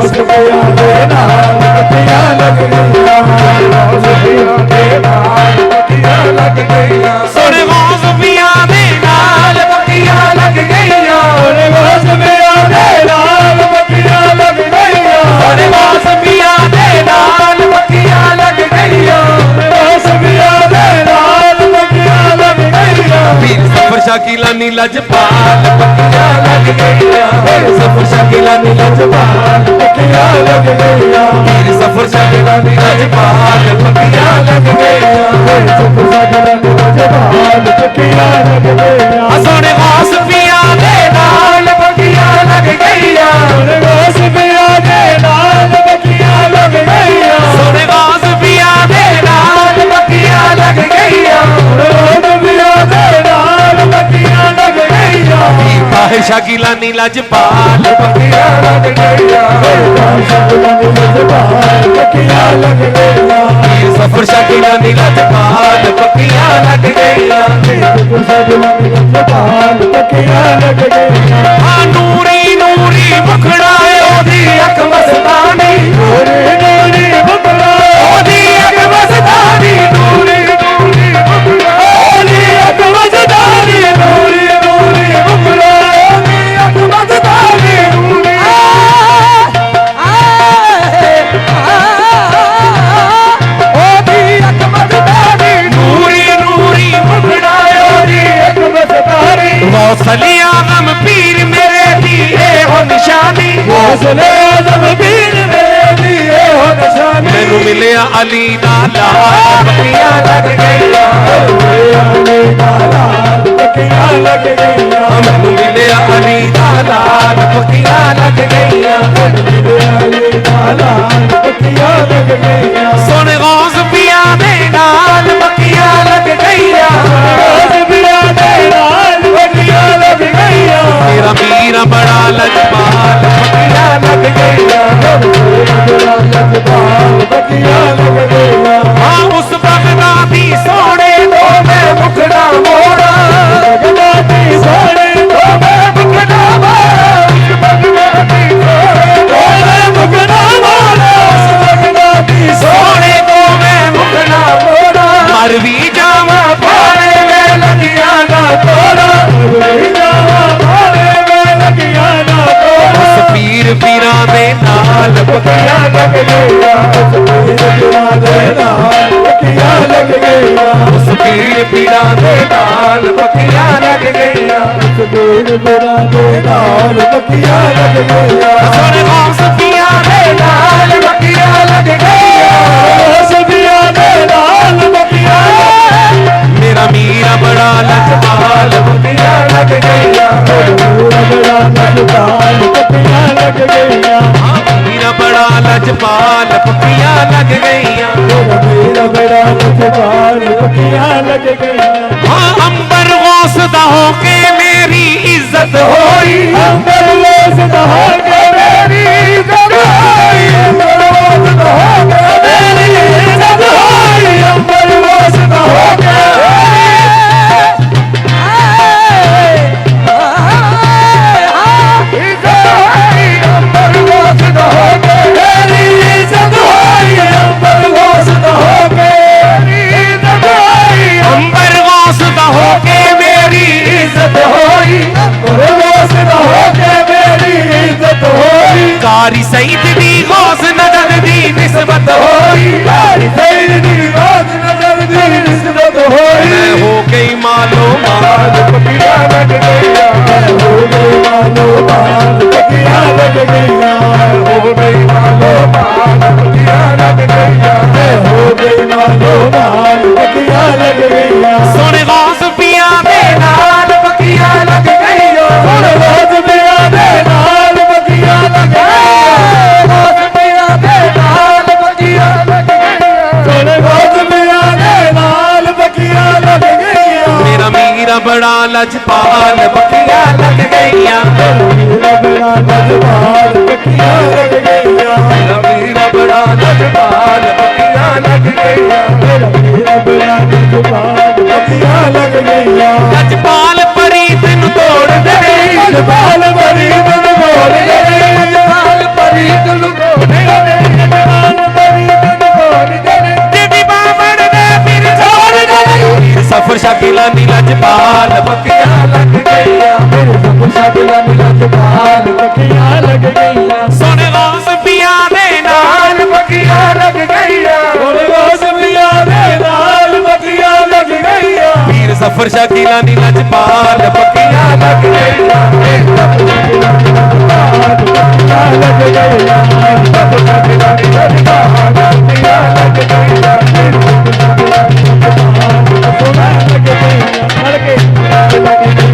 गौसफिया दे नाल पक्कियां लग गईयां गौसफिया दे नाल पक्कियां लग गईयां सोने गौसफिया दे नाल पक्कियां लग गईयां गौसफिया दे नाल पक्कियां लग गईयां सोने गौसफिया दे नाल पक्कियां लग गईयां गौसफिया दे नाल पक्कियां लग गईयां पीर सफर शाकिला नीला जपाल पक्कियां लग गईयां पीर सफर शाकिला नीला जपाल पक्कियां लग गईयां पीर सफर शाकिला नीला जपाल पक्कियां लग गईयां पीर सफर शाकिला नीला जपाल पक्कियां लग गईयां सोने गौसफिया दे नाल पक्कियां लग गईयां गौसफिया दे नाल पक्कियां लग गईयां सोने गौसफिया दे नाल पक्कियां लग गईयां गौसफिया दे नाल पक्कियां लग गईयां ताहिर शाकिला नीला जपाल पक्कियां लग गईयां ताहिर शाकिला नीला जपाल पक्कियां लग गईयां पीर सफर शाकिला नीला जपाल पक्कियां लग गईयां सफर शाकिला नीला जपाल पक्कियां लग गईयां हाँ नूरी नूरी मुखड़ा ओदी अख मस्तानी नूरी नूरी मुखड़ा ओदी अख मस्तानी नूरी नूरी मुखड़ा ओदी अख मस्तानी नूरी नूरी मुखड़ा ओदी अख मस्तानी नूरी ओदी अख मस्तानी नूरी नूरी मुखड़ा ओदी अख मस्तानी गौसले आज़म पीर मेरे दी ए हो निशानी गौसले आज़म पीर मेरे दी ए हो निशानी मैनू मिलिया अली दा लाल पक्कियां लग गईयां पक्कियां लग गईयां मैनू मिलिया अली दा लाल पक्कियां लग गईयां पक्कियां लग गईयां सोने गौसफिया दे नाल पक्कियां लग गईयां गौसफिया दे नाल पक्कियां लग गईयां मेरा मीरा बड़ा लजपाल पक्कियां लग गईयां पक्कियां लग गईयां हाँ उस बगदादी सोने तो मैं मुखड़ा मोड़ा बगदादी सोने तो मैं मुखड़ा मोड़ा बगदादी सोने तो मैं मुखड़ा मोड़ा बगदादी सोने तो मैं मुखड़ा मोड़ा मर भी जावा पाले में लगिया ना तोड़ा मर जावा भाले में लगिया ना तोड़ा उस पीर पीरा दे नाल पक्कियां लग गईयां पक्कियां लग गईयां उस पीर पीरा दे नाल पक्कियां लग गईयां पीर मेरा दे नाल पक्कियां लग गईयां सोने गौसफिया दे नाल पक्कियां लग गईयां गौसफिया दे नाल पक्कियां मेरा मीरा बड़ा लजपाल पक्कियां लग गईयां बड़ा लजपाल पक्कियां लग गईयां हाँ मीरा बड़ा लजपाल पक्कियां लग गईयां मेरा बड़ा लजपाल पक्कियां लग गईयां हाँ अंबर गौस दा होके मेरी इज्जत होई अंबर गौस दा होके मेरी इज्जत होई अंबर गौस दा होके मेरी इज्जत होई अंबर गौस दा होके अंबर गौस दा होके मेरी इज्जत होई कारी सईद दी गौस नजर दी निस्बत होई मैं हो गई मालो माल पक्कियां लग गईयां हो गई मालो माल पक्कियां लग गईयां सोने गौसफिया दे नाल पक्कियां लग गईयां गौसफिया दे नाल पक्कियां लग गईयां गौसफिया दे नाल पक्कियां लग गईयां सोने गौसफिया दे नाल पक्कियां लग गईयां मेरा मीरा बड़ा लजपाल पक्कियां लग गईयां मेरा बड़ा लजपाल पक्कियां लग गईयां मेरा मीरा बड़ा लजपाल पक्कियां लग गईयां मेरा बड़ा लजपाल पक्कियां लग गईयां लजपाल परी तेनू तोड़ दे लजपाल परी तेनू तोड़ दे लजपाल परी तेनू ਲਜਪਾਲ ਪੱਕੀਆਂ ਲੱਗ ਗਈਆਂ ਸੁਣ ਗੌਸ ਪਿਆ ਦੇ ਨਾਲ ਪੱਕੀਆਂ ਲੱਗ ਗਈਆਂ ਹੁਣ ਗੋਸਮੀਆਂ ਦੇ ਨਾਲ ਪੱਕੀਆਂ ਲੱਗ ਗਈਆਂ ਪੀਰ ਜ਼ਫਰ ਸ਼ਾਹ ਗਿਲਾਨੀ ਲਜਪਾਲ ਪੱਕੀਆਂ ਲੱਗ ਗਈਆਂ ਪੱਕੀਆਂ ਲੱਗ ਗਈਆਂ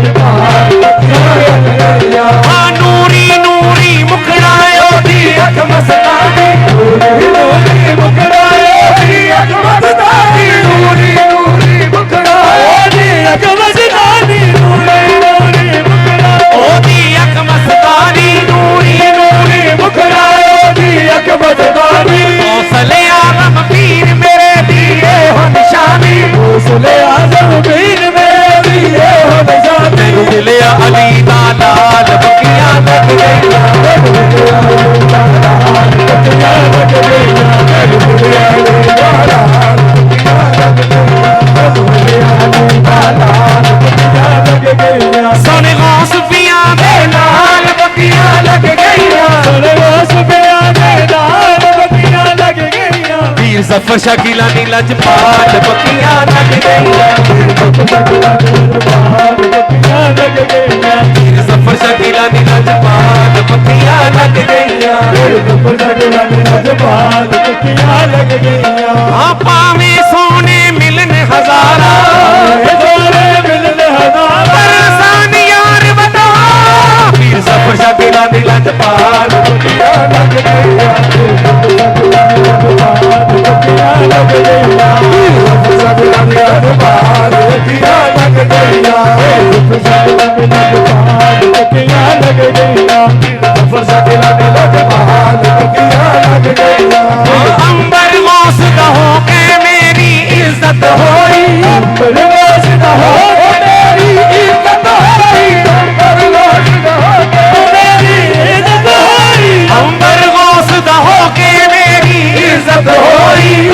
ਪੱਕੀਆਂ ਲੱਗ ਗਈਆਂ ਹਾਂ ਨੂਰੀ ਨੂਰੀ ਮੁਖੜਾ ਉਹਦੀ ਅੱਖ ਮਸਤਾਨੀ ਨੂਰੀ ਮੁਕੜਾਏ ਦੀ ਅੱਖ ਮਸਤਾਨੀ ਨੂਰੀ ਨੂਰੀ ਮੁਕੜਾਏ ਦੀ ਅੱਖ ਮਸਤਾਨੀ ਨੂਰੀ ਨੂਰੀ ਮੁਕੜਾਏ ਉਹਦੀ ਅੱਖ ਮਸਤਾਨੀ ਨੂਰੀ ਨੂਰੀ ਮੁਕੜਾਏ ਦੀ ਅੱਖ ਮਸਤਾਨੀ ਹੌਸਲੇ ਆਲਮ ਪੀਰ ਮੇਰੇ ਦੀਏ ਹੋ ਨਿਸ਼ਾਨੀ ਹੌਸਲੇ ਆਜ਼ਮ ਪੀਰ ਮੇਰੇ ਦੀਏ ਹੋ ਨਿਸ਼ਾਨੀ ਤੈਨੂੰ ਮਿਲਿਆ ਅਲੀ ਦਾ ਲਾਲ ਪੱਕੀਆਂ ਲੱਗ ਗਈਆਂ ਪੱਕੀਆਂ ਲੱਗ ਗਈਆਂ ਸੁਣ ਗੌਸ ਪਿਆ ਦੇ ਨਾਲ ਪੱਕੀਆਂ ਲੱਗ ਗਈਆਂ ਪੀਰ ਜ਼ਫਰ ਸ਼ਾਹ ਗਿਲਾਨੀ ਲਜਪਾਲ ਪੱਕੀਆਂ ਲੱਗ ਗਈਆਂ ਪੀਰ ਜ਼ਫਰ ਸ਼ਾਹ ਗਿਲਾਨੀ ਲਜਪਾਲ ਪੱਕੀਆਂ ਲੱਗ ਗਈਆਂ ਹਾਂ ਭਾਵੇਂ ਸੋਨੇ ਮਿਲਨ ਹਜ਼ਾਰਾਂ ਪਰਸਾਨ ਯਾਰ ਬਤਾ ਪੀਰ ਜ਼ਫਰ ਸ਼ਾਹ ਗਿਲਾਨੀ ਲਜਪਾਲ ਅੰਬਰ ਗੌਸ ਦਾ ਹੋ ਕੇ ਮੇਰੀ ਇੱਜ਼ਤ ਹੋਈ ਅੰਬਰ ਗੌਸ ਦਾ ਹੋ ਕੇ ਮੇਰੀ ਇੱਜ਼ਤ ਹੋਈ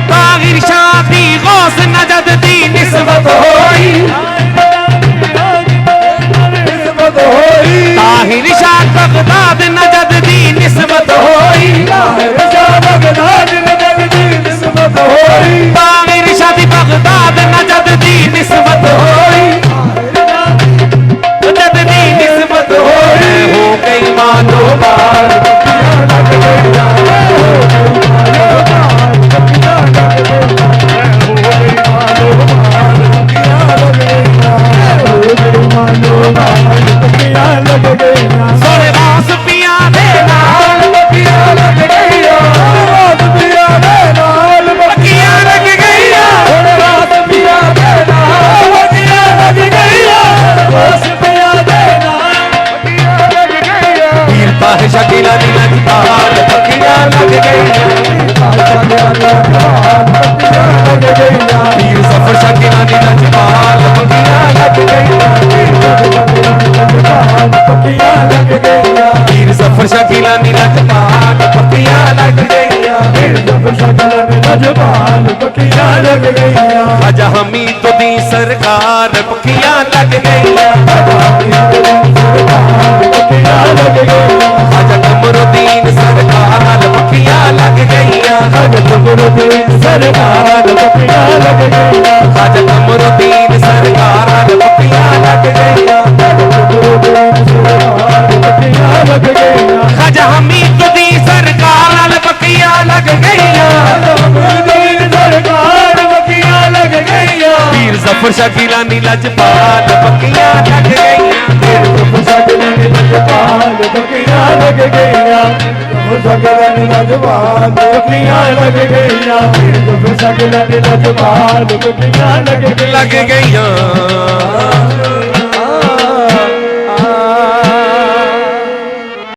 ਤਾਹਿਰ ਸ਼ਾਹ ਦੀ ਗੌਸ ਨਜਦ ਦੀ ਨਿਸਬਤ ਹੋਈ ਤਾਹਿਰ ਸ਼ਾਹ ਬਗਦਾਦ ਨਜਦ ਦੀ ਨਿਸਬਤ ਹੋਈ ਤਾਹਿਰ ਸ਼ਾਹ ਦੀ ਬਗਦਾਦ ਨਜਦ ਦੀ ਨਿਸਬਤ ਹੋਈ ਨਜਦ ਦੀ ਨਿਸਬਤ ਹੋਈ ਹੋ ਗਈ ਮਾਨੋ ਬਾਰ ਸੋਨੇ ਗੌਸ ਪਿਆ ਦੇ ਨਾਲ ਪੱਕੀਆਂ ਲੱਗ ਗਈਆਂ ਪੱਕੀਆਂ ਲੱਗ ਗਈਆਂ ਪੀਰ ਤਾਹਿਰ ਸ਼ਾਹ ਗਿਲਾਨੀ ਲਜਪਾਲ ਪੱਕੀਆਂ ਲੱਗ ਗਈਆਂ ਪੀਰ ਜ਼ਫਰ ਸ਼ਾਹ ਗਿਲਾਨੀ ਲਜਪਾਲ ਪੱਕੀਆਂ ਲੱਗ ਗਈਆਂ ਪੀਰ ਜ਼ਫਰ ਸ਼ਾਹ ਗਿਲਾਨੀ ਲਜਪਾਲ ਪੱਕੀਆਂ ਲੱਗ ਗਈਆਂ ਖਾਜਾ ਹਮੀਦ ਦੀ ਸਰਕਾਰ ਪੱਕੀਆਂ ਲੱਗ ਗਈਆਂ ਖਾਜਾ ਕਮਰੁਦੀਨ ਸਰਕਾਰ ਪੱਕੀਆਂ ਲੱਗ ਗਈਆਂ ਖਾਜਾ ਕਮਰੁਦੀਨ ਸਰਕਾਰ ਪੱਕੀਆਂ ਲੱਗ ਗਈਆਂ ਖਾਜਾ ਹਮੀਦ ਦੀ ਸਰਕਾਰ ਨਾਲ ਪੱਕੀਆਂ ਲੱਗ ਗਈਆਂ ਪੀਰ ਜ਼ਫਰ ਸ਼ਾਹ ਗਿਲਾਨੀ ਲਜਪਾਲ ਪੱਕੀਆਂ ਲੱਗ ਗਈਆਂ ਲੱਗ ਗਈਆਂ